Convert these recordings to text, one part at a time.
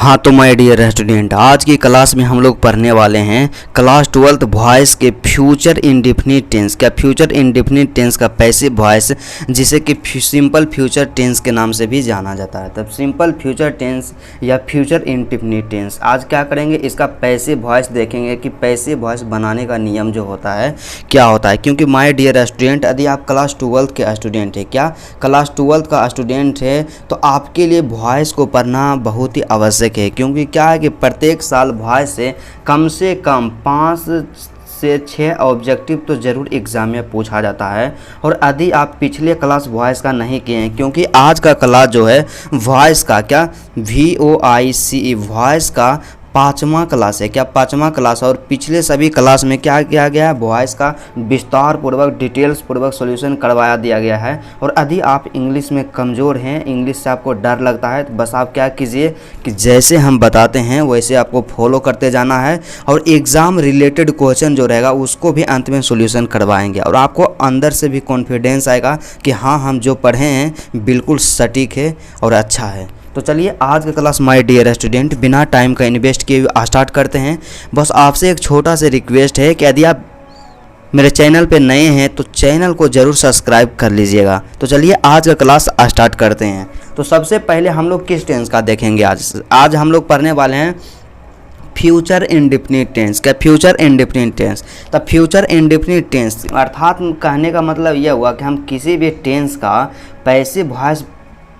हाँ तो my dear student, आज की क्लास में हम लोग पढ़ने वाले हैं क्लास 12th वॉइस के फ्यूचर इंडेफिनिट टेंस। क्या फ्यूचर इंडेफिनिट टेंस का पैसिव वॉइस, जिसे कि सिंपल फ्यूचर टेंस के नाम से भी जाना जाता है। तब सिंपल फ्यूचर टेंस या फ्यूचर इंडेफिनिट टेंस आज क्या करेंगे, इसका पैसिव वॉइस देखेंगे कि पैसिव वॉइस बनाने का नियम जो होता है क्या होता है। क्योंकि माय डियर स्टूडेंट, यदि आप क्लास 12th के स्टूडेंट है, क्या क्लास 12th का स्टूडेंट है, तो आपके लिए वॉइस को पढ़ना बहुत ही आवश्यक है। क्योंकि क्या है कि प्रत्येक साल वॉइस से कम 5 से 6 ऑब्जेक्टिव तो ज़रूर एग्ज़ाम में पूछा जाता है। और यदि आप पिछले क्लास वॉइस का नहीं किए हैं, क्योंकि आज का क्लास जो है वॉइस का, क्या VOICE वॉइस का 5वां क्लास है। क्या 5वां क्लास, और पिछले सभी क्लास में क्या किया गया है, वॉइस का विस्तार पूर्वक डिटेल्स पूर्वक सॉल्यूशन करवाया दिया गया है। और यदि आप इंग्लिश में कमज़ोर हैं, इंग्लिश से आपको डर लगता है, तो बस आप क्या कीजिए कि जैसे हम बताते हैं वैसे आपको फॉलो करते जाना है। और एग्ज़ाम रिलेटेड क्वेश्चन जो रहेगा उसको भी अंत में सॉल्यूशन करवाएंगे, और आपको अंदर से भी कॉन्फिडेंस आएगा कि हाँ, हम जो पढ़े हैं बिल्कुल सटीक है और अच्छा है। तो चलिए आज का क्लास माय डियर स्टूडेंट बिना टाइम का इन्वेस्ट किए स्टार्ट करते हैं। बस आपसे एक छोटा सा रिक्वेस्ट है कि यदि आप मेरे चैनल पे नए हैं तो चैनल को ज़रूर सब्सक्राइब कर लीजिएगा। तो चलिए आज का क्लास स्टार्ट करते हैं। तो सबसे पहले हम लोग किस टेंस का देखेंगे आज हम लोग पढ़ने वाले हैं फ्यूचर इंडेफिनिट टेंस। क्या फ्यूचर इंडेफिनिट टेंस। तो फ्यूचर इंडेफिनिट टेंस अर्थात कहने का मतलब यह हुआ कि हम किसी भी टेंस का पैसिव वॉइस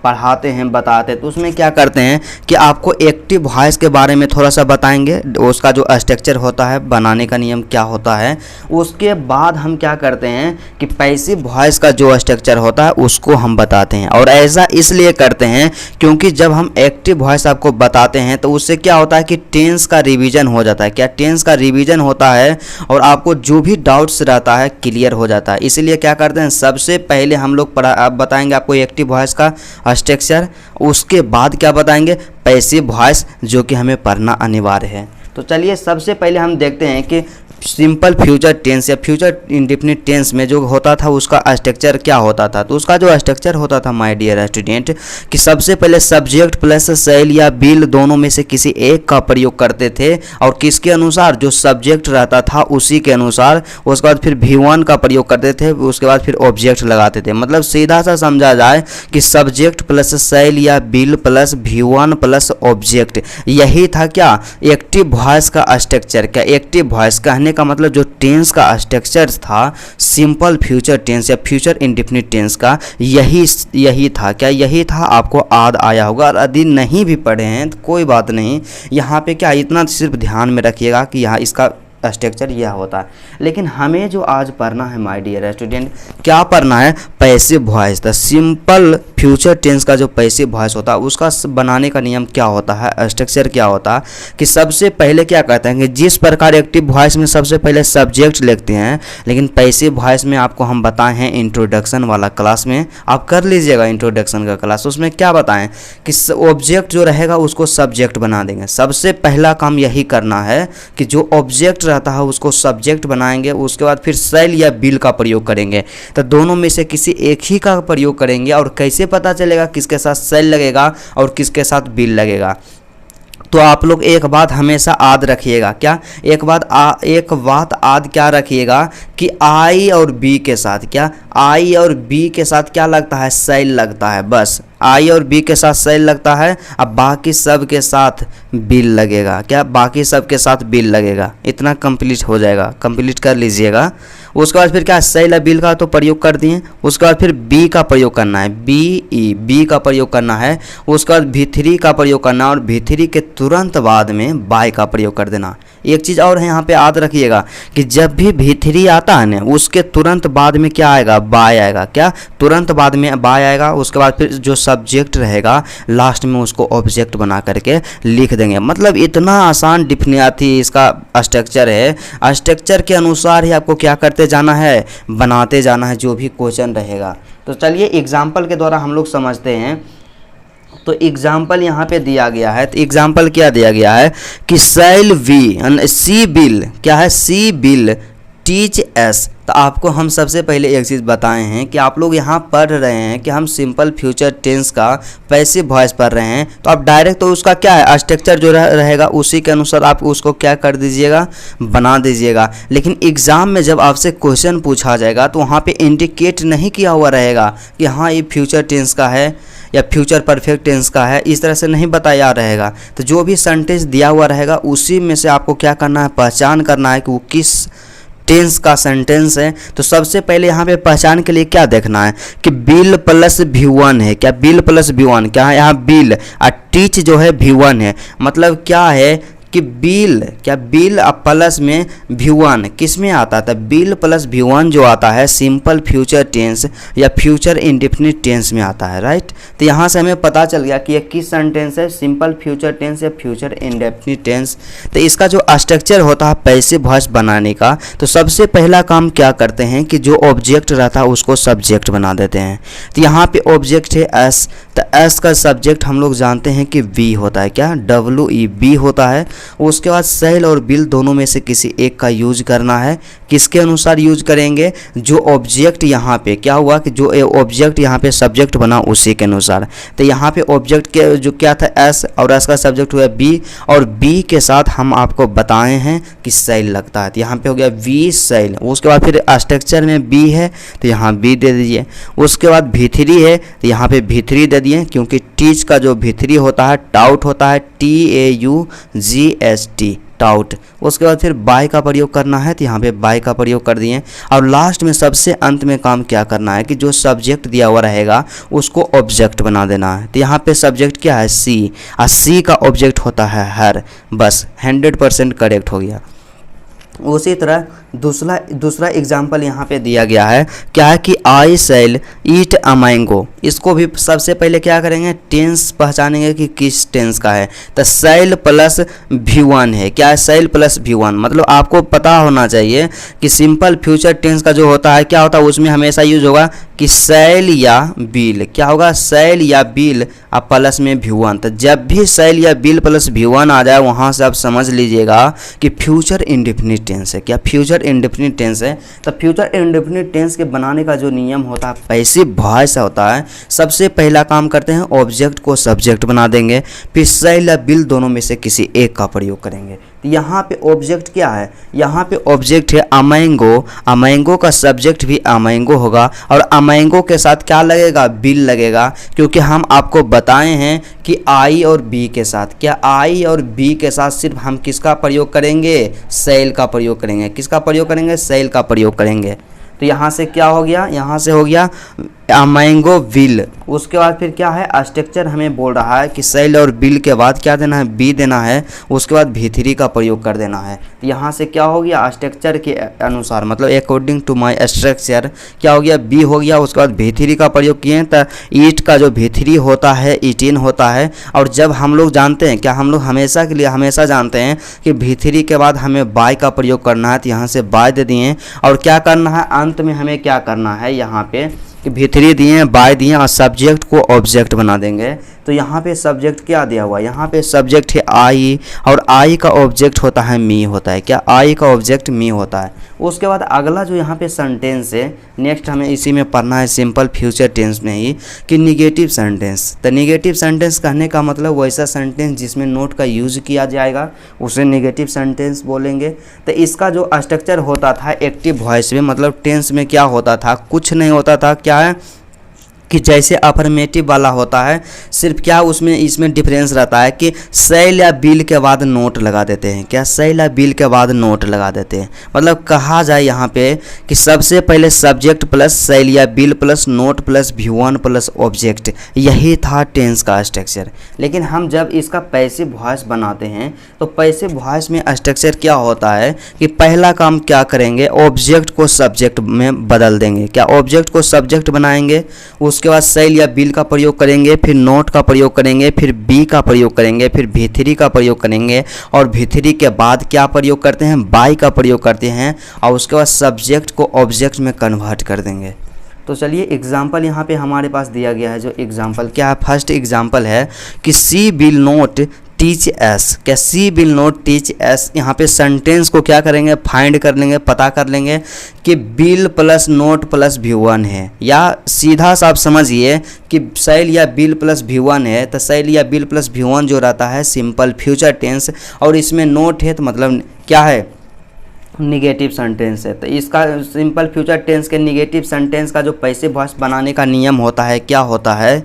पढ़ाते हैं, बताते हैं, तो उसमें क्या करते हैं कि आपको एक्टिव वॉइस के बारे में थोड़ा सा बताएंगे, उसका जो स्ट्रक्चर होता है, बनाने का नियम क्या होता है। उसके बाद हम क्या करते हैं कि पैसिव वॉइस का जो स्ट्रक्चर होता है उसको हम बताते हैं। और ऐसा इसलिए करते हैं क्योंकि जब हम एक्टिव वॉइस आपको बताते हैं तो उससे क्या होता है कि टेंस का रिवीजन हो जाता है। क्या टेंस का रिवीजन होता है और आपको जो भी डाउट्स रहता है क्लियर हो जाता है। इसीलिए क्या करते हैं, सबसे पहले हम लोग बताएंगे आपको एक्टिव वॉइस का स्ट्रक्चर, उसके बाद क्या बताएंगे, पैसिव वॉइस, जो कि हमें पढ़ना अनिवार्य है। तो चलिए सबसे पहले हम देखते हैं कि सिंपल फ्यूचर टेंस या फ्यूचर इंडेफिनिट टेंस में जो होता था उसका स्ट्रक्चर क्या होता था। तो उसका जो स्ट्रक्चर होता था माय डियर स्टूडेंट, कि सबसे पहले सब्जेक्ट प्लस सेल या बिल दोनों में से किसी एक का प्रयोग करते थे, और किसके अनुसार, जो सब्जेक्ट रहता था उसी के अनुसार। उसके बाद फिर V1 का प्रयोग करते थे, उसके बाद फिर ऑब्जेक्ट लगाते थे। मतलब सीधा सा समझा जाए कि सब्जेक्ट प्लस सेल या will plus V1 plus object, यही था क्या एक्टिव वॉइस का स्ट्रक्चर। क्या एक्टिव वॉइस कहने का मतलब जो टेंस का स्ट्रक्चर था सिंपल फ्यूचर टेंस या फ्यूचर इंडेफिनिट टेंस का, यही था। क्या यही था, आपको याद आया होगा। और यदि नहीं भी पढ़े हैं तो कोई बात नहीं, यहाँ पे क्या इतना सिर्फ ध्यान में रखिएगा कि यहाँ इसका स्ट्रक्चर यह होता है। लेकिन हमें जो आज पढ़ना है माय डियर स्टूडेंट, क्या पढ़ना है, passive voice. The simple future tense का जो पैसिव वॉइस होता है उसका बनाने का नियम क्या होता है, स्ट्रक्चर क्या होता है। कि सबसे पहले क्या कहते हैं कि जिस प्रकार एक्टिव वॉइस में सबसे पहले सब्जेक्ट लिखते हैं, लेकिन पैसिव वॉइस में आपको हम बताए हैं इंट्रोडक्शन वाला क्लास में, आप कर लीजिएगा इंट्रोडक्शन का क्लास। उसमें क्या बताएं कि ऑब्जेक्ट जो रहेगा उसको सब्जेक्ट बना देंगे। सबसे पहला काम यही करना है कि जो ऑब्जेक्ट रहता है उसको सब्जेक्ट बनाएंगे। उसके बाद फिर सेल या बिल का प्रयोग करेंगे। तो दोनों में से किसी एक ही का प्रयोग करेंगे। और कैसे पता चलेगा किसके साथ सेल लगेगा और किसके साथ बिल लगेगा। तो आप लोग एक बात हमेशा याद रखिएगा। क्या एक बात याद क्या रखिएगा कि आई और बी के साथ, क्या आई और बी के साथ क्या लगता है, सेल लगता है। बस आई और बी के साथ सेल लगता है, अब बाकी सब के साथ बिल लगेगा। क्या बाकी सब के साथ बिल लगेगा। इतना कंप्लीट हो जाएगा, कंप्लीट कर लीजिएगा। उसके बाद फिर क्या, सेल या बिल का तो प्रयोग कर दिए। उसके बाद फिर बी का प्रयोग करना है, बी का प्रयोग करना है। उसके बाद V3 का प्रयोग करना है, और V3 के तुरंत बाद में बाय का प्रयोग कर देना। एक चीज़ और है यहाँ पे याद रखिएगा कि जब भी V3 आता है ना, उसके तुरंत बाद में क्या आएगा, बाय आएगा। क्या तुरंत बाद में बाय आएगा। उसके बाद फिर जो सब्जेक्ट रहेगा लास्ट में उसको ऑब्जेक्ट बना करके लिख देंगे। मतलब इतना आसान डिफिनिटी इसका स्ट्रक्चर है। स्ट्रक्चर के अनुसार ही आपको क्या करते जाना है, बनाते जाना है जो भी क्वेश्चन रहेगा। तो चलिए एग्जाम्पल के द्वारा हम लोग समझते हैं। तो एग्जाम्पल यहाँ पे दिया गया है। तो एग्जाम्पल क्या दिया गया है कि सेल वी सी बिल, क्या है, सी बिल टीच एस। तो आपको हम सबसे पहले एक चीज़ बताए हैं कि आप लोग यहाँ पढ़ रहे हैं कि हम सिंपल फ्यूचर टेंस का पैसिव वॉइस पढ़ रहे हैं, तो आप डायरेक्ट तो उसका क्या है स्ट्रक्चर जो रहेगा उसी के अनुसार आप उसको क्या कर दीजिएगा, बना दीजिएगा। लेकिन एग्ज़ाम में जब आपसे क्वेश्चन पूछा जाएगा तो वहाँ पे इंडिकेट नहीं किया हुआ रहेगा कि हाँ ये फ्यूचर टेंस का है या फ्यूचर परफेक्ट टेंस का है, इस तरह से नहीं बताया रहेगा। तो जो भी सेंटेंस दिया हुआ रहेगा उसी में से आपको क्या करना है, पहचान करना है कि वो किस टेंस का सेंटेंस है। तो सबसे पहले यहाँ पे पहचान के लिए क्या देखना है कि बिल प्लस V1 है। क्या बिल प्लस V1 क्या है, यहाँ बिल और टीच जो है V1 है। मतलब क्या है कि बिल, क्या बिल प्लस में V1 किस में आता है, बिल प्लस V1 जो आता है सिंपल फ्यूचर टेंस या फ्यूचर इंडेफिनिट टेंस में आता है, राइट। तो यहाँ से हमें पता चल गया कि ये किस सेंटेंस है, सिंपल फ्यूचर टेंस या फ्यूचर इंडेफिनिट टेंस। तो इसका जो स्ट्रक्चर होता है पैसिव वॉइस बनाने का, तो सबसे पहला काम क्या करते हैं कि जो ऑब्जेक्ट रहता है उसको सब्जेक्ट बना देते हैं। तो यहाँ पे ऑब्जेक्ट है एस, तो एस का सब्जेक्ट हम लोग जानते हैं कि वी होता है, क्या WEB होता है। उसके बाद सेल और बिल दोनों में से किसी एक का यूज करना है। किसके अनुसार यूज करेंगे, जो ऑब्जेक्ट यहाँ पे क्या हुआ कि जो ऑब्जेक्ट यहाँ पे सब्जेक्ट बना उसी के अनुसार। तो यहाँ पे ऑब्जेक्ट के जो क्या था एस, और एस का सब्जेक्ट हुआ बी, और बी के साथ हम आपको बताए हैं कि सेल लगता है। तो यहाँ पे हो गया वी सेल। उसके बाद फिर स्ट्रक्चर में बी है तो यहाँ बी दे दीजिए। उसके बाद V3 है तो यहाँ पे V3 दे दिए, क्योंकि टीच का जो V3 होता है टाउट होता है, TAUGST टाउट। उसके बाद फिर बाय का प्रयोग करना है तो यहाँ पे बाय का प्रयोग कर दिए। और लास्ट में सबसे अंत में काम क्या करना है कि जो सब्जेक्ट दिया हुआ रहेगा उसको ऑब्जेक्ट बना देना है। तो यहाँ पे सब्जेक्ट क्या है सी, और सी का ऑब्जेक्ट होता है हर। बस 100% करेक्ट हो गया। उसी तरह दूसरा एग्जाम्पल यहाँ पे दिया गया है, क्या है कि आई सेल ईट अ मैंगो। इसको भी सबसे पहले क्या करेंगे, टेंस पहचानेंगे कि किस टेंस का है। तो सेल प्लस V1 है। क्या है, सेल प्लस V1। मतलब आपको पता होना चाहिए कि सिंपल फ्यूचर टेंस का जो होता है क्या होता है, उसमें हमेशा यूज होगा कि सेल या बिल। क्या होगा, सेल या बिल अब प्लस में V1। तो जब भी सेल या बिल प्लस V1 आ जाए वहाँ से आप समझ लीजिएगा कि फ्यूचर इंडेफिनिट टेंस है। क्या फ्यूचर इंडेफिनिट टेंस है। तो फ्यूचर इंडेफिनिट टेंस के बनाने का जो नियम होता है पैसिव वॉइस होता है। सबसे पहला काम करते हैं ऑब्जेक्ट को सब्जेक्ट बना देंगे, फिर सेल या बिल दोनों में से किसी एक का प्रयोग करेंगे। तो यहाँ पे ऑब्जेक्ट क्या है, यहाँ पे ऑब्जेक्ट है अमैंगो। अमैंगो का सब्जेक्ट भी अमैंगो होगा, और अमैंगो के साथ क्या लगेगा, बिल लगेगा। क्योंकि हम आपको बताए हैं कि आई और बी के साथ, क्या आई और बी के साथ सिर्फ हम किसका प्रयोग करेंगे, सेल का प्रयोग करेंगे। किसका प्रयोग करेंगे, सेल का प्रयोग करेंगे। तो यहाँ से क्या हो गया, यहाँ से हो गया मैंगो विल। उसके बाद फिर क्या है, स्ट्रक्चर हमें बोल रहा है कि सेल और बिल के बाद क्या देना है, बी देना है। उसके बाद V3 का प्रयोग कर देना है। तो यहाँ से क्या हो गया, स्ट्रक्चर के अनुसार, मतलब अकॉर्डिंग टू माय स्ट्रक्चर क्या हो गया, बी हो गया। उसके बाद V3 का प्रयोग किए तो ईट का जो V3 होता है 18 होता है। और जब हम लोग जानते हैं, क्या हम लोग हमेशा के लिए हमेशा जानते हैं कि V3 के बाद हमें बाय का प्रयोग करना है। तो यहाँ से बाय दे दिए, और क्या करना है, अंत में हमें क्या करना है, यहाँ पे कि V3 दिए, बाय दिए, और सब्जेक्ट को ऑब्जेक्ट बना देंगे। तो यहाँ पे सब्जेक्ट क्या दिया हुआ है, यहाँ पे सब्जेक्ट है आई, और आई का ऑब्जेक्ट होता है मी होता है। क्या, आई का ऑब्जेक्ट मी होता है। उसके बाद अगला जो यहाँ पे सेंटेंस है, नेक्स्ट हमें इसी में पढ़ना है सिंपल फ्यूचर टेंस में ही, कि निगेटिव सेंटेंस। तो निगेटिव सेंटेंस कहने का मतलब वैसा सेंटेंस जिसमें नोट का यूज किया जाएगा उसे निगेटिव सेंटेंस बोलेंगे। तो इसका जो स्ट्रक्चर होता था एक्टिव वॉइस में, मतलब टेंस में क्या होता था, कुछ नहीं होता था। क्या है कि जैसे अफर्मेटिव वाला होता है, सिर्फ क्या उसमें इसमें डिफरेंस रहता है कि सेल या बिल के बाद नोट लगा देते हैं। क्या, सेल या बिल के बाद नोट लगा देते हैं। मतलब कहा जाए यहाँ पे कि सबसे पहले सब्जेक्ट प्लस सेल या will plus not plus V1 plus object, यही था टेंस का स्ट्रक्चर। लेकिन हम जब इसका पैसिव वॉइस बनाते हैं तो पैसिव वॉइस में स्ट्रक्चर क्या होता है कि पहला काम क्या करेंगे, ऑब्जेक्ट को सब्जेक्ट में बदल देंगे। क्या, ऑब्जेक्ट को सब्जेक्ट बनाएंगे। उसके बाद सेल या बिल का प्रयोग करेंगे, फिर नोट का प्रयोग करेंगे, फिर बी का प्रयोग करेंगे, फिर V3 का प्रयोग करेंगे, और V3 के बाद क्या प्रयोग करते हैं, बाय का प्रयोग करते हैं, और उसके बाद सब्जेक्ट को ऑब्जेक्ट में कन्वर्ट कर देंगे। तो चलिए एग्जाम्पल यहाँ पे हमारे पास दिया गया है। जो एग्जाम्पल क्या है, फर्स्ट एग्जाम्पल है कि she will note teach S, क्या सी विल नॉट टीच एस। यहाँ पे सेंटेंस को क्या करेंगे, फाइंड कर लेंगे, पता कर लेंगे कि bill plus not plus V1 है, या सीधा सा आप समझिए कि सेल या बिल प्लस V1 है, तो सेल या बिल प्लस V1 जो रहता है सिंपल फ्यूचर टेंस, और इसमें नोट है तो मतलब क्या है, निगेटिव सेंटेंस है। तो इसका सिंपल फ्यूचर टेंस के निगेटिव सेंटेंस का जो पैसिव वॉइस बनाने का नियम होता है, क्या होता है,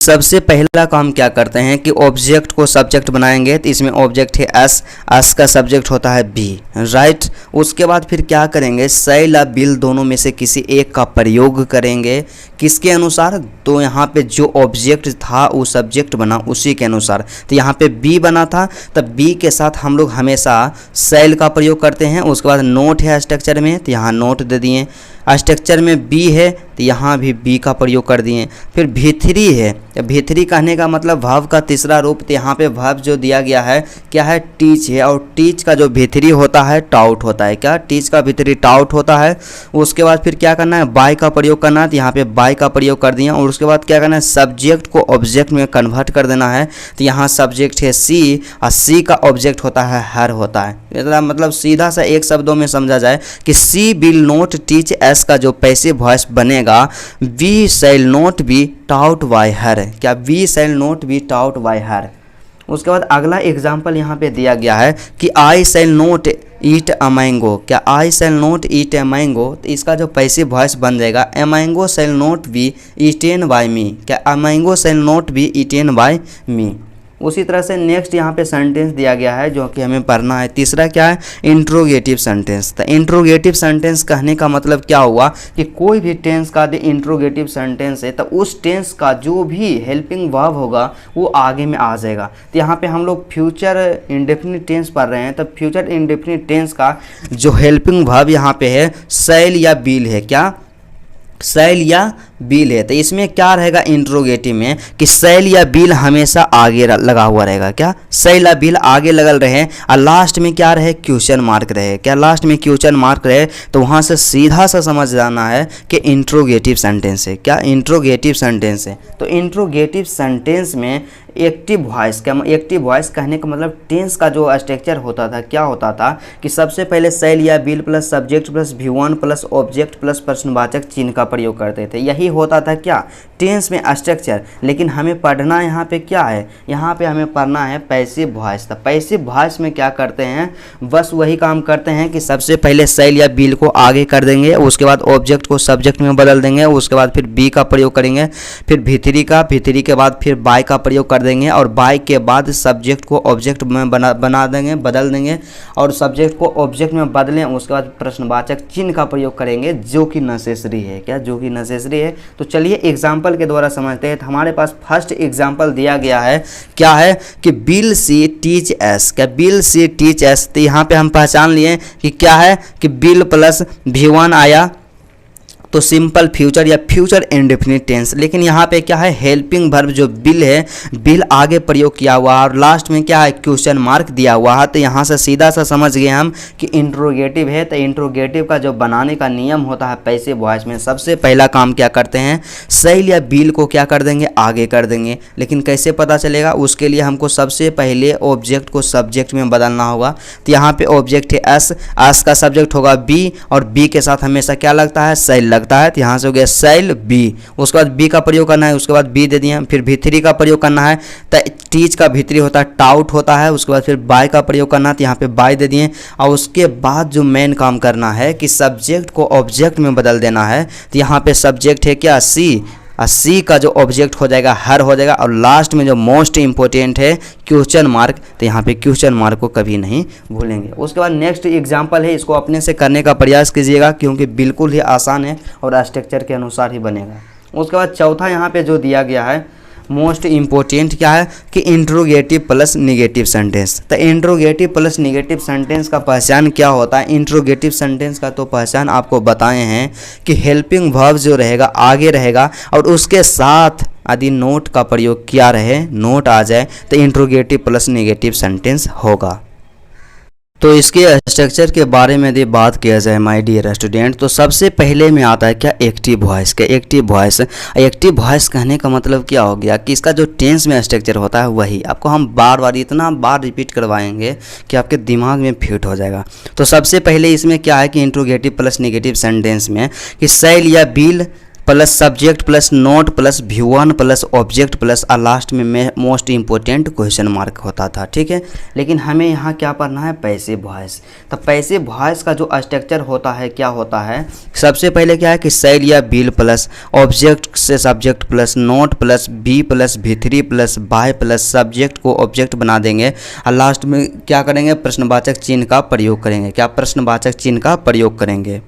सबसे पहला काम क्या करते हैं कि ऑब्जेक्ट को सब्जेक्ट बनाएंगे। तो इसमें ऑब्जेक्ट है एस, एस का सब्जेक्ट होता है बी, राइट। उसके बाद फिर क्या करेंगे, सेल या बिल दोनों में से किसी एक का प्रयोग करेंगे, किसके अनुसार, तो यहाँ पे जो ऑब्जेक्ट था वो सब्जेक्ट बना उसी के अनुसार। तो यहाँ पे बी बना था, तब बी के साथ हम लोग हमेशा सेल का प्रयोग करते हैं। उसके बाद नोट है स्ट्रक्चर में, तो यहाँ नोट दे दिए, स्ट्रक्चर में बी है तो यहाँ भी बी का प्रयोग कर दिए। फिर V3 है, V3 कहने का मतलब वर्ब का तीसरा रूप, तो यहाँ पे वर्ब जो दिया गया है क्या है, टीच है, और टीच का जो V3 होता है टाउट होता है, क्या टीच का V3 टाउट होता है। उसके बाद फिर क्या करना है, बाय का प्रयोग करना है, तो यहाँ पे बाय का प्रयोग कर दिया। और उसके बाद क्या करना है, सब्जेक्ट को ऑब्जेक्ट में कन्वर्ट कर देना है। तो यहाँ सब्जेक्ट है सी, और सी का ऑब्जेक्ट होता है हर होता है। मतलब सीधा सा एक शब्दों में समझा जाए कि she will not teach us का जो पैसिव वॉइस बनेगा, we shall not be taught by her, क्या we shall not be taught by her. उसके बाद अगला एग्जाम्पल यहाँ पे दिया गया है कि आई shall not eat a mango, क्या आई shall not eat a mango, तो इसका जो पैसिव वॉइस बन जाएगा, a mango shall not be eaten by me, क्या a mango shall not be eaten by me. उसी तरह से नेक्स्ट यहाँ पे सेंटेंस दिया गया है जो कि हमें पढ़ना है। तीसरा क्या है, इंट्रोगेटिव सेंटेंस। तो इंट्रोगेटिव सेंटेंस कहने का मतलब क्या हुआ कि कोई भी टेंस का यदि इंट्रोगेटिव सेंटेंस है तो उस टेंस का जो भी हेल्पिंग वर्ब होगा वो आगे में आ जाएगा। तो यहाँ पे हम लोग फ्यूचर इंडेफिनिट टेंस पढ़ रहे हैं, तो फ्यूचर इंडेफिनिट टेंस का जो हेल्पिंग वर्ब यहाँ पे है शैल या विल है, क्या शैल या बिल है। तो इसमें क्या रहेगा इंट्रोगेटिव में कि शैल या बिल हमेशा आगे लगा हुआ रहेगा, क्या शैल या बिल आगे लगल रहे, और लास्ट में क्या रहे, क्वेश्चन मार्क रहे, क्या लास्ट में क्वेश्चन मार्क रहे। तो वहाँ से सीधा सा समझ जाना है कि इंट्रोगेटिव सेंटेंस है, क्या इंट्रोगेटिव सेंटेंस है। तो इंट्रोगेटिव सेंटेंस में एक्टिव वॉइस, क्या एक्टिव वॉइस कहने का मतलब टेंस का जो स्ट्रक्चर होता था क्या होता था कि सबसे पहले शैल या will plus subject plus V1 plus object plus प्रश्नवाचक चिन्ह का प्रयोग करते थे। यही होता था क्या टेंस में स्ट्रक्चर। लेकिन हमें पढ़ना यहाँ पे क्या है, यहाँ पे हमें पढ़ना है पैसिव वॉइस। तो पैसिव वॉइस में क्या करते हैं, बस वही काम करते हैं कि सबसे पहले शैल या बिल को आगे कर देंगे, उसके बाद ऑब्जेक्ट को सब्जेक्ट में बदल देंगे, उसके बाद फिर बी का प्रयोग करेंगे, फिर V3 के बाद फिर बाय का प्रयोग कर देंगे, और बाय के बाद सब्जेक्ट को ऑब्जेक्ट में बना देंगे, बदल देंगे, और सब्जेक्ट को ऑब्जेक्ट में बदलें, उसके बाद प्रश्नवाचक चिन्ह का प्रयोग करेंगे जो कि नेसेसरी है, क्या जो कि नेसेसरी है। तो चलिए एग्जाम्पल के द्वारा समझते हैं। तो हमारे पास फर्स्ट एग्जाम्पल दिया गया है, क्या है कि बिल सी टीच एस, क्या बिल सी टीच एस। तो यहाँ पे हम पहचान लिए कि क्या है कि बिल प्लस V1 आया तो सिंपल फ्यूचर या फ्यूचर इंडेफिनिट टेंस। लेकिन यहाँ पे क्या है, हेल्पिंग वर्ब जो बिल है, बिल आगे प्रयोग किया हुआ और लास्ट में क्या है, क्वेश्चन मार्क दिया हुआ है। तो यहाँ से सीधा सा समझ गए हम कि इंट्रोगेटिव है। तो इंट्रोगेटिव का जो बनाने का नियम होता है पैसिव वॉइस में, सबसे पहला काम क्या करते हैं, शैल या बिल को क्या कर देंगे, आगे कर देंगे। लेकिन कैसे पता चलेगा, उसके लिए हमको सबसे पहले ऑब्जेक्ट को सब्जेक्ट में बदलना होगा। तो यहाँ पे ऑब्जेक्ट है एस, एस का सब्जेक्ट होगा बी, और बी के साथ हमेशा क्या लगता है, शैल लगता है। तो यहाँ से हो गया शैल बी, उसके बाद बी का प्रयोग करना है, उसके बाद बी दे दिए, फिर V3 का प्रयोग करना है। तो टीच का V3 होता है टाउट होता है, उसके बाद फिर बाय का प्रयोग करना है, तो यहाँ पे बाय दे दिए। और उसके बाद जो मेन काम करना है कि सब्जेक्ट को ऑब्जेक्ट में बदल देना है। तो यहाँ पे सब्जेक्ट है क्या सी, और सी का जो ऑब्जेक्ट हो जाएगा हर हो जाएगा, और लास्ट में जो मोस्ट इंपॉर्टेंट है क्वेश्चन मार्क। तो यहाँ पे क्वेश्चन मार्क को कभी नहीं भूलेंगे। उसके बाद नेक्स्ट एग्जांपल है, इसको अपने से करने का प्रयास कीजिएगा क्योंकि बिल्कुल ही आसान है और स्ट्रक्चर के अनुसार ही बनेगा। उसके बाद चौथा यहाँ पे जो दिया गया है मोस्ट इम्पोर्टेंट क्या है कि इंट्रोगेटिव प्लस निगेटिव सेंटेंस। तो इंट्रोगेटिव प्लस निगेटिव सेंटेंस का पहचान क्या होता है, इंट्रोगेटिव सेंटेंस का तो पहचान आपको बताए हैं कि हेल्पिंग वर्ब जो रहेगा आगे रहेगा, और उसके साथ यदि नोट का प्रयोग किया रहे, नोट आ जाए, तो इंट्रोगेटिव प्लस निगेटिव सेंटेंस होगा। तो इसके स्ट्रक्चर के बारे में यदि बात किया जाए माय डियर स्टूडेंट, तो सबसे पहले में आता है क्या, एक्टिव वॉइस के। एक्टिव वॉइस कहने का मतलब क्या हो गया कि इसका जो टेंस में स्ट्रक्चर होता है वही आपको हम बार बार इतना बार रिपीट करवाएंगे कि आपके दिमाग में फिट हो जाएगा। तो सबसे पहले इसमें क्या है कि इंट्रोगेटिव प्लस नेगेटिव सेंटेंस में कि सेल या will plus subject plus not plus V1 plus object plus last में मोस्ट इंपॉर्टेंट क्वेश्चन मार्क होता था, ठीक है। लेकिन हमें यहाँ क्या पढ़ना है, पैसिव वॉइस। तो पैसिव वॉइस का जो स्ट्रक्चर होता है क्या होता है, सबसे पहले क्या है कि सेल या बिल प्लस ऑब्जेक्ट से subject plus not plus be plus V3 plus by plus subject को ऑब्जेक्ट बना देंगे और लास्ट में क्या करेंगे, प्रश्नवाचक चिन्ह का प्रयोग करेंगे। क्या, प्रश्नवाचक चिन्ह का प्रयोग करेंगे।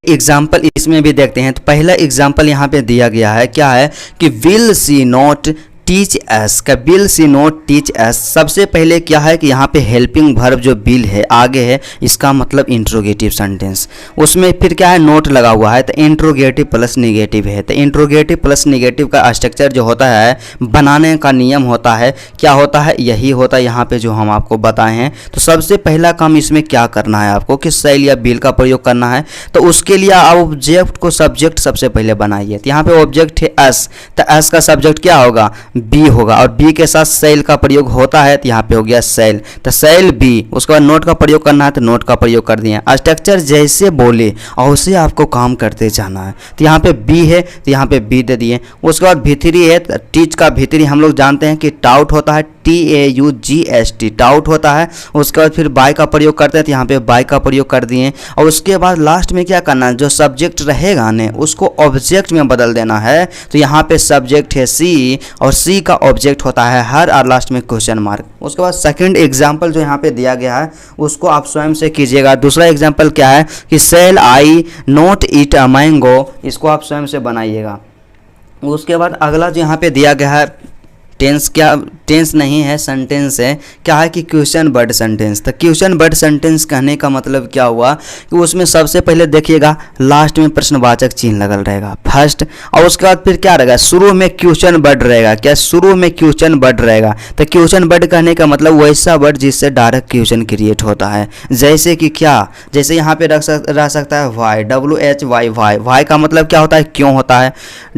एग्जाम्पल इसमें भी देखते हैं। तो पहला एग्जाम्पल यहाँ पे दिया गया है, क्या है कि will see not teach us का, bill C not teach S. सबसे पहले क्या है कि यहाँ पे हेल्पिंग वर्ब जो बिल है आगे है, इसका मतलब इंट्रोगेटिव सेंटेंस। उसमें फिर क्या है, नोट लगा हुआ है, तो इंट्रोगेटिव प्लस निगेटिव है। तो इंट्रोगेटिव प्लस निगेटिव का स्ट्रक्चर जो होता है, बनाने का नियम होता है, क्या होता है, यही होता है यहाँ पे जो हम आपको बताए हैं। तो सबसे पहला काम इसमें क्या करना है आपको कि सेल या बिल का प्रयोग करना है। तो उसके लिए आप ऑब्जेक्ट को सब्जेक्ट सबसे पहले बनाइए। तो यहाँ पे ऑब्जेक्ट है एस, तो एस का सब्जेक्ट क्या होगा, बी होगा, और बी के साथ सेल का प्रयोग होता है, तो यहाँ पे हो गया सेल, तो सेल बी। उसके बाद नोट का प्रयोग करना है, तो नोट का प्रयोग कर दिए। स्ट्रक्चर जैसे बोले और उसे आपको काम करते जाना है। तो यहाँ पे बी है, तो यहाँ पे बी दे दिए। उसके बाद V3 है, तो टीच का V3 हम लोग जानते हैं कि टाउट होता है, TAUGST टाउट होता है। उसके बाद फिर बाय का प्रयोग करते हैं, तो यहाँ पे बाय का प्रयोग कर दिए। और उसके बाद लास्ट में क्या करना है, जो सब्जेक्ट रहेगा ने उसको ऑब्जेक्ट में बदल देना है। तो यहाँ पे सब्जेक्ट है सी और सी का ऑब्जेक्ट होता है हर, और लास्ट में क्वेश्चन मार्क। उसके बाद सेकंड एग्जांपल जो यहाँ पे दिया गया है उसको आप स्वयं से कीजिएगा। दूसरा एग्जांपल क्या है कि shall I not eat a mango, इसको आप स्वयं से बनाइएगा। उसके बाद अगला जो यहाँ पे दिया गया है टेंस, क्या टेंस नहीं है, सेंटेंस है। क्या है कि क्वेश्चन वर्ड सेंटेंस। तो क्वेश्चन वर्ड सेंटेंस कहने का मतलब क्या हुआ कि उसमें सबसे पहले देखिएगा लास्ट में प्रश्नवाचक चिन्ह लगल रहेगा फर्स्ट, और उसके बाद फिर क्या रहेगा, शुरू में क्वेश्चन वर्ड रहेगा। क्या, शुरू में क्वेश्चन वर्ड रहेगा। तो क्वेश्चन वर्ड कहने का मतलब वैसा वर्ड जिससे डायरेक्ट क्वेश्चन क्रिएट होता है। जैसे कि क्या, जैसे यहाँ पे रह सकता है वाई, WHY, वाई का मतलब क्या होता है, क्यों होता है।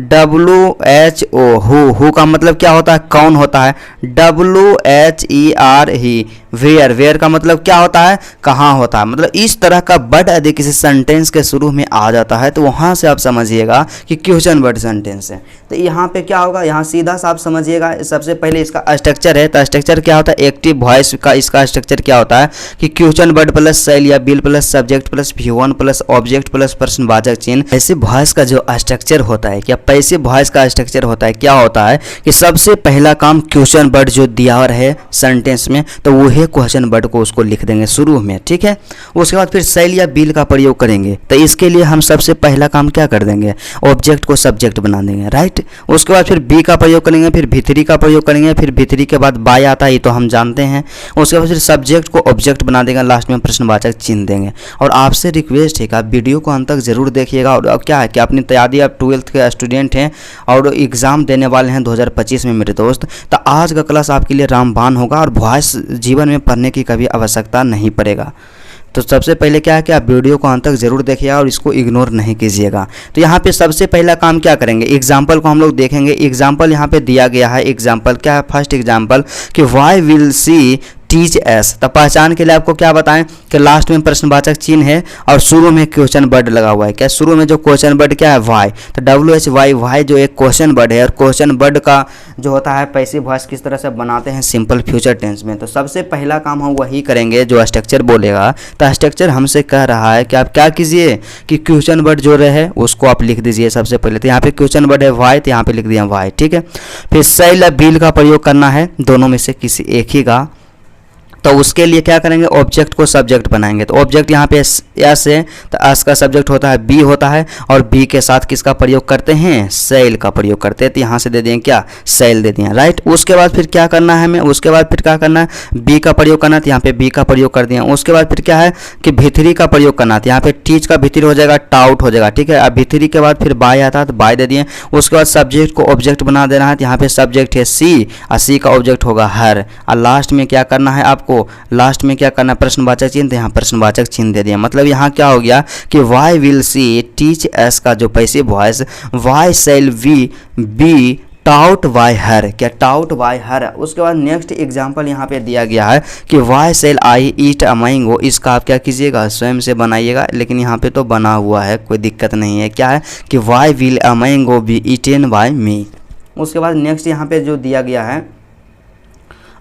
WHO, हु का मतलब क्या होता है, कौन होता है। WHER, he. वेयर का मतलब क्या होता है, कहाँ होता है। मतलब इस तरह का वर्ड यदि किसी सेंटेंस के शुरू में आ जाता है तो वहाँ से आप समझिएगा कि क्वेश्चन वर्ड सेंटेंस है। तो यहाँ पे क्या होगा, यहाँ सीधा सा आप समझिएगा। सबसे पहले इसका स्ट्रक्चर है, तो स्ट्रक्चर क्या होता है, एक्टिव वॉइस का इसका स्ट्रक्चर क्या होता है कि क्वेश्चन वर्ड प्लस सेल या will plus subject plus V1 plus object plus प्रश्नवाचक चिन्ह। पैसिव वॉइस का जो स्ट्रक्चर होता है, क्या पैसिव वॉइस का स्ट्रक्चर होता है, क्या होता है कि सबसे पहला काम क्वेश्चन वर्ड जो दिया है सेंटेंस में, तो वो है क्वेश्चन वर्ड को उसको लिख देंगे शुरू में, ठीक है। उसके बाद फिर सेल या बिल का प्रयोग करेंगे। तो इसके लिए हम सबसे पहला काम क्या कर देंगे, ऑब्जेक्ट को सब्जेक्ट बना देंगे, राइट। उसके बाद फिर बी का प्रयोग करेंगे, फिर V3 का प्रयोग करेंगे, फिर V3 के बाद बाय आता है, ये तो हम जानते हैं। उसके बाद फिर सब्जेक्ट को ऑब्जेक्ट बना देंगे, लास्ट में प्रश्नवाचक चिन्ह देंगे। और आपसे रिक्वेस्ट है कि आप वीडियो को अंत तक जरूर देखिएगा। और अब क्या है कि अपनी तैयारी, आप 12th के स्टूडेंट हैं और एग्ज़ाम देने वाले हैं 2025 में मेरे दोस्त, तो आज का क्लास आपके लिए रामबाण होगा और वॉइस जीवन में पढ़ने की कभी आवश्यकता नहीं पड़ेगा। तो सबसे पहले क्या है कि आप वीडियो को अंत तक जरूर देखिएगा और इसको इग्नोर नहीं कीजिएगा। तो यहाँ पे सबसे पहला काम क्या करेंगे, एग्जाम्पल को हम लोग देखेंगे। एग्जाम्पल यहाँ पे दिया गया है। एग्जाम्पल क्या है, फर्स्ट एग्जाम्पल कि why will she teach us. तो पहचान के लिए आपको क्या बताएं कि लास्ट में प्रश्नवाचक चिन्ह है और शुरू में क्वेश्चन वर्ड लगा हुआ है। क्या, शुरू में जो क्वेश्चन वर्ड क्या है, वाई। तो WHY, वाई जो एक क्वेश्चन वर्ड है, और क्वेश्चन वर्ड का जो होता है पैसिव वॉइस किस तरह से बनाते हैं सिंपल फ्यूचर टेंस में। तो सबसे पहला काम हम वही करेंगे जो स्ट्रक्चर बोलेगा। तो स्ट्रक्चर हमसे कह रहा है कि आप क्या कीजिए कि क्वेश्चन वर्ड जो रहे उसको आप लिख दीजिए सबसे पहले। तो यहाँ पे क्वेश्चन वर्ड है वाई, तो यहाँ पे लिख दिया वाई, ठीक है। फिर सेल या बिल का प्रयोग करना है, दोनों में से किसी एक ही का। तो उसके लिए क्या करेंगे, ऑब्जेक्ट को सब्जेक्ट बनाएंगे। तो ऑब्जेक्ट यहाँ पे एस है, तो एस का सब्जेक्ट होता है बी होता है, और बी के साथ किसका प्रयोग करते हैं, सेल का प्रयोग करते हैं। तो यहाँ से दे दें क्या, सेल दे दिए, राइट। उसके बाद फिर क्या करना है हमें, उसके बाद फिर क्या करना है, बी का प्रयोग करना है, तो यहाँ पे बी का प्रयोग कर दिया। उसके बाद फिर क्या है कि V3 का प्रयोग करना है, तो यहाँ पे टीच का V3 हो जाएगा, टाउट हो जाएगा, ठीक है। अब V3 के बाद फिर बाय आता है, तो बाय दे दिए। उसके बाद सब्जेक्ट को ऑब्जेक्ट बना देना है, तो यहाँ पे सब्जेक्ट है सी और सी का ऑब्जेक्ट होगा हर, और लास्ट में क्या करना है आपको आपको लास्ट में क्या करना, प्रश्नवाचक चिन्ह, तो यहाँ प्रश्नवाचक चिन्ह दे दिया। मतलब यहाँ क्या हो गया कि why will she teach us का जो passive voice, why shall we be taught by her, क्या टाउट बाय हर। उसके बाद नेक्स्ट एग्जांपल यहाँ पे दिया गया है कि why shall I eat a mango, इसका आप क्या कीजिएगा, स्वयं से बनाइएगा, लेकिन यहाँ पे तो बना हुआ है, कोई दिक्कत नहीं है। क्या है कि why will a mango be eaten by me. उसके बाद नेक्स्ट यहाँ पे जो दिया गया है,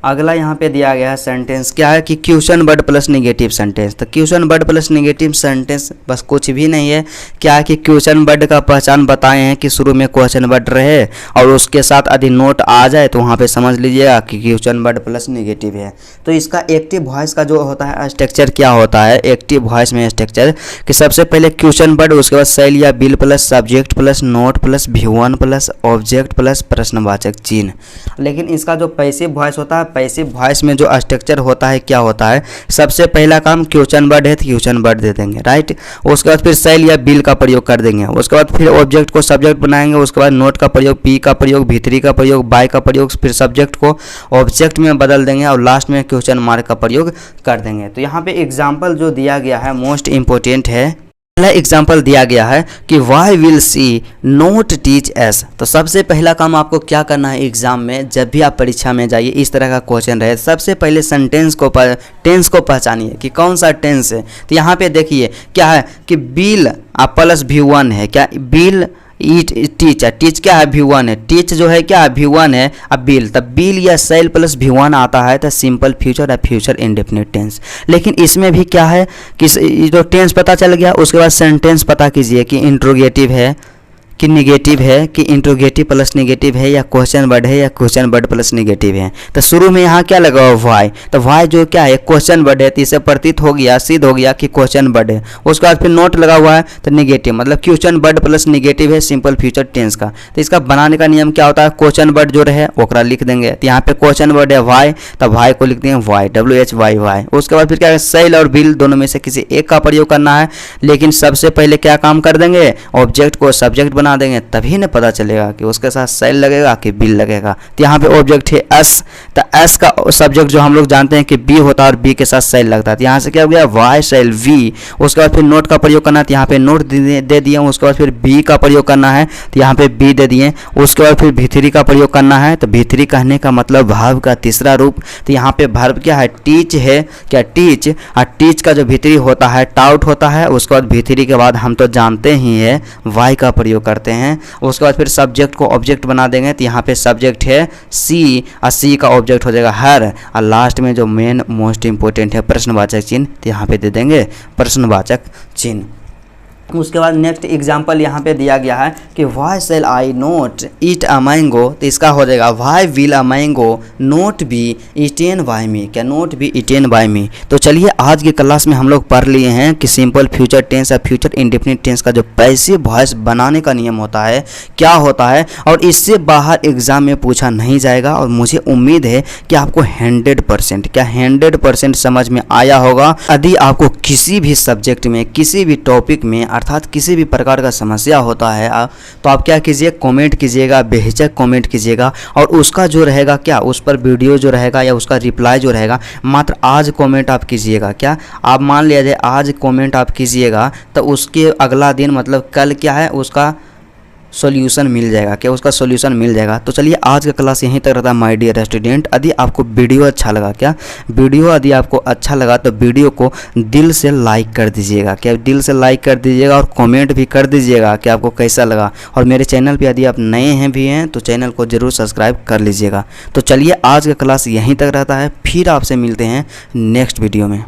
अगला यहाँ पे दिया गया है सेंटेंस, क्या है कि question word plus negative sentence. तो question word plus negative sentence बस कुछ भी नहीं है, क्या है कि क्वेश्चन वर्ड का पहचान बताए हैं कि शुरू में क्वेश्चन वर्ड रहे और उसके साथ यदि नोट आ जाए तो वहाँ पे समझ लीजिएगा कि क्वेश्चन वर्ड प्लस नेगेटिव है। तो इसका एक्टिव वॉइस का जो होता है स्ट्रक्चर क्या होता है, एक्टिव वॉइस में स्ट्रक्चर कि सबसे पहले क्वेश्चन वर्ड, उसके बाद शैल या will plus subject plus not plus V1 plus object plus प्रश्नवाचक चिन्ह। लेकिन इसका जो पैसिव वॉइस होता है, पैसिव वॉइस में जो स्ट्रक्चर होता है क्या होता है, सबसे पहला काम क्वेश्चन वर्ड है तो क्वेश्चन वर्ड दे देंगे, राइट। उसके बाद फिर शैल या बिल का प्रयोग कर देंगे, उसके बाद फिर ऑब्जेक्ट को सब्जेक्ट बनाएंगे, उसके बाद नोट का प्रयोग, पी का प्रयोग, भीतरी का प्रयोग, बाय का प्रयोग, फिर सब्जेक्ट को ऑब्जेक्ट में बदल देंगे और लास्ट में क्वेश्चन मार्क का प्रयोग कर देंगे। तो यहाँ पे एग्जाम्पल जो दिया गया है मोस्ट इंपॉर्टेंट है। पहला एग्जाम्पल दिया गया है कि why will she not teach us. तो सबसे पहला काम आपको क्या करना है एग्जाम में, जब भी आप परीक्षा में जाइए इस तरह का क्वेश्चन रहे, सबसे पहले टेंस को पहचानिए कि कौन सा टेंस है। तो यहाँ पे देखिए क्या है कि बिल प्लस V1 है, क्या बिल ईट टीच है, टीच क्या है V1 है, टीच जो है क्या है V1 है। अब बिल, तब बिल या शैल प्लस V1 आता है तो सिंपल फ्यूचर या फ्यूचर इंडेफिनिट टेंस। लेकिन इसमें भी क्या है कि जो टेंस पता चल गया, उसके बाद सेंटेंस पता कीजिए कि इंट्रोगेटिव है कि निगेटिव है, कि इंट्रोगेटिव प्लस निगेटिव है, या क्वेश्चन वर्ड है, या क्वेश्चन वर्ड प्लस निगेटिव है। तो शुरू में यहाँ क्या लगा हुआ वाई, तो वाई जो क्या है क्वेश्चन वर्ड है, तो इससे प्रतीत हो गया, सिद्ध हो गया कि क्वेश्चन वर्ड है। उसके बाद फिर नोट लगा हुआ है तो निगेटिव, मतलब क्वेश्चन वर्ड प्लस निगेटिव है सिंपल फ्यूचर टेंस का। तो इसका बनाने का नियम क्या होता है, क्वेश्चन वर्ड जो रहे ओकरा लिख देंगे। तो यहाँ पे क्वेश्चन वर्ड है वाई, तो वाई को लिखते हैं वाई, WHY। उसके बाद फिर क्या है, शैल और बिल दोनों में से किसी एक का प्रयोग करना है, लेकिन सबसे पहले क्या काम कर देंगे, ऑब्जेक्ट को सब्जेक्ट बना देंगे, तभी ना पता चलेगा कि उसके साथ शैल लगेगा कि बिल लगेगा। तो यहाँ पे ऑब्जेक्ट है एस, तो एस का सब्जेक्ट जो हम लोग जानते हैं कि बी होता है और बी के साथ शैल लगता है। तो यहाँ से क्या हो गया वाई शैल वी। उसके बाद फिर नोट का प्रयोग करना है, तो यहाँ पे नोट दे दिए। उसके बाद फिर बी का प्रयोग करना है, तो यहाँ पे बी दे दिए। उसके बाद फिर भीतरी का प्रयोग करना है, तो भीतरी कहने का मतलब भाव का तीसरा रूप। तो यहाँ पे भाव क्या है, टीच है, क्या टीच, और टीच का जो भीतरी होता है टाउट होता है। उसके बाद भीतरी के बाद हम तो जानते ही है वाई का प्रयोग करते हैं। उसके बाद फिर सब्जेक्ट को ऑब्जेक्ट बना देंगे, तो यहाँ पे सब्जेक्ट है सी और सी का ऑब्जेक्ट हो जाएगा हर, और लास्ट में जो मेन मोस्ट इंपॉर्टेंट है प्रश्नवाचक चिन्ह, तो यहाँ पे दे देंगे प्रश्नवाचक चिन्ह। उसके बाद नेक्स्ट एग्जाम्पल यहाँ पे दिया गया है कि why shall I not eat a mango. तो इसका हो जाएगा why will a mango not be eaten by me, क्या not be eaten by me. तो चलिए आज की क्लास में हम लोग पढ़ लिए हैं कि सिंपल फ्यूचर टेंस या फ्यूचर इंडेफिनिट टेंस का जो पैसिव वॉइस बनाने का नियम होता है क्या होता है, और इससे बाहर एग्जाम में पूछा नहीं जाएगा। और मुझे उम्मीद है कि आपको 100% क्या 100% समझ में आया होगा। यदि आपको किसी भी सब्जेक्ट में, किसी भी टॉपिक में, अर्थात किसी भी प्रकार का समस्या होता है तो आप क्या कीजिए, कमेंट कीजिएगा, बेहिचक कमेंट कीजिएगा, और उसका जो रहेगा क्या, उस पर वीडियो जो रहेगा या उसका रिप्लाई जो रहेगा, मात्र आज कमेंट आप कीजिएगा। क्या आप मान लिया जाए आज कमेंट आप कीजिएगा तो उसके अगला दिन मतलब कल क्या है उसका सॉल्यूशन मिल जाएगा, क्या उसका सॉल्यूशन मिल जाएगा। तो चलिए आज का क्लास यहीं तक रहता है माय डियर स्टूडेंट। यदि आपको वीडियो अच्छा लगा, क्या वीडियो यदि आपको अच्छा लगा तो वीडियो को दिल से लाइक कर दीजिएगा, क्या दिल से लाइक कर दीजिएगा, और कमेंट भी कर दीजिएगा कि आपको कैसा लगा। और मेरे चैनल पे यदि आप नए हैं भी हैं तो चैनल को ज़रूर सब्सक्राइब कर लीजिएगा। तो चलिए आज का क्लास यहीं तक रहता है, फिर आपसे मिलते हैं नेक्स्ट वीडियो में।